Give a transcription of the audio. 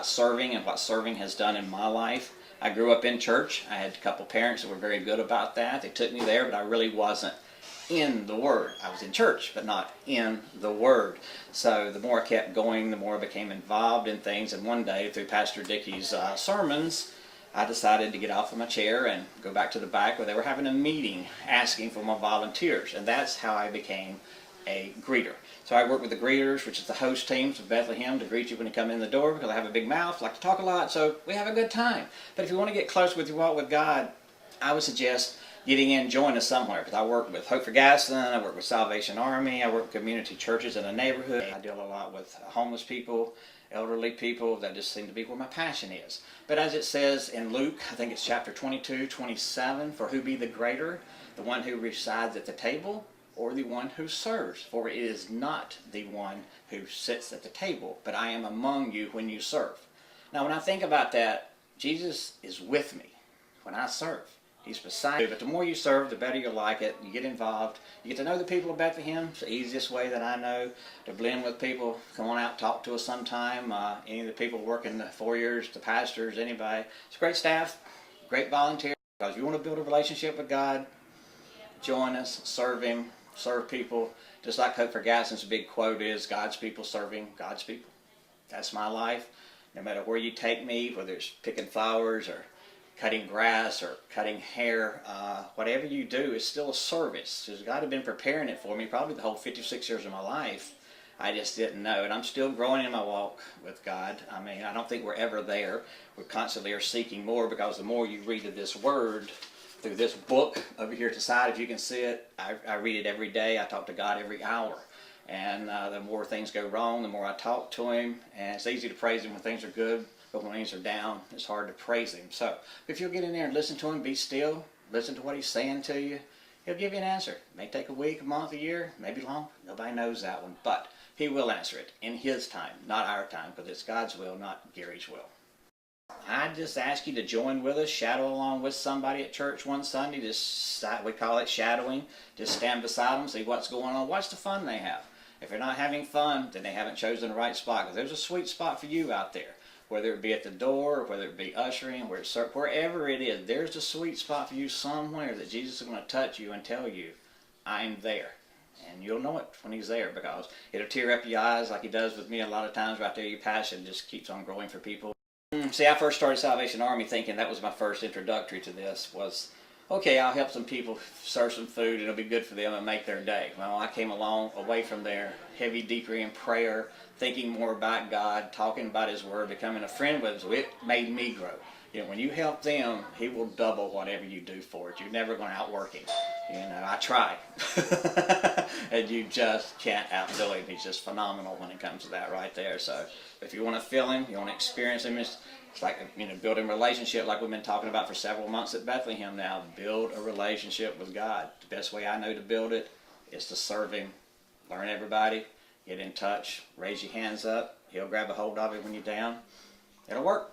about serving and what serving has done in my life. I grew up in church. I had a couple parents that were very good about that. They took me there, but I really wasn't in the Word. I was in church, but not in the Word. So the more I kept going, the more I became involved in things. And one day, through Pastor Dickey's sermons, I decided to get off of my chair and go back to the back where they were having a meeting asking for more volunteers. And that's how I became a greeter. So I work with the greeters, which is the host teams of Bethlehem, to greet you when you come in the door, because I have a big mouth, like to talk a lot, so we have a good time. But if you want to get close with your walk with God, I would suggest getting in, join us somewhere, because I work with Hope for Gadsden, I work with Salvation Army, I work with community churches in a neighborhood. I deal a lot with homeless people, elderly people. That just seem to be where my passion is. But as it says in Luke, I think it's chapter 22:27, for who be the greater, the one who resides at the table, or the one who serves? For it is not the one who sits at the table, but I am among you when you serve. Now when I think about that, Jesus is with me when I serve. He's beside me. But the more you serve, the better you'll like it. You get involved. You get to know the people of Bethlehem. It's the easiest way that I know to blend with people. Come on out, talk to us sometime. Any of the people working the foyers, the pastors, anybody. It's a great staff, great volunteers. Because if you want to build a relationship with God, join us, serve Him, serve people. Just like Hope for Gadsden's big quote is, God's people serving God's people. That's my life. No matter where you take me, whether it's picking flowers or cutting grass or cutting hair, whatever you do is still a service. Because God had been preparing it for me probably the whole 56 years of my life. I just didn't know. And I'm still growing in my walk with God. I mean, I don't think we're ever there. We constantly are seeking more, because the more you read of this Word, through this book over here to the side, if you can see it, I read it every day. I talk to God every hour. And the more things go wrong, the more I talk to Him. And it's easy to praise Him when things are good, but when things are down, it's hard to praise Him. So if you'll get in there and listen to Him, be still, listen to what He's saying to you, He'll give you an answer. It may take a week, a month, a year, maybe long. Nobody knows that one. But He will answer it in His time, not our time, because it's God's will, not Gary's will. I just ask you to join with us, shadow along with somebody at church one Sunday. Just, we call it shadowing. Just stand beside them, see what's going on, watch the fun they have. If they're not having fun, then they haven't chosen the right spot, because there's a sweet spot for you out there. Whether it be at the door, whether it be ushering, wherever it is, there's a sweet spot for you somewhere that Jesus is going to touch you and tell you, I'm there. And you'll know it when He's there, because it'll tear up your eyes like He does with me a lot of times. Right there, your passion just keeps on growing for people. See, I first started Salvation Army thinking that was my first introductory to this, was, okay, I'll help some people serve some food, it'll be good for them and make their day. Well, I came along away from there, heavy, deeper in prayer, thinking more about God, talking about His Word, becoming a friend with Him, so it made me grow. You know, when you help them, He will double whatever you do for it. You're never going to outwork Him. You know, I try. And you just can't outdo Him. He's just phenomenal when it comes to that right there. So if you want to feel Him, you want to experience Him, it's like, you know, building a relationship like we've been talking about for several months at Bethlehem now. Build a relationship with God. The best way I know to build it is to serve Him. Learn everybody. Get in touch. Raise your hands up. He'll grab a hold of it when you're down. It'll work.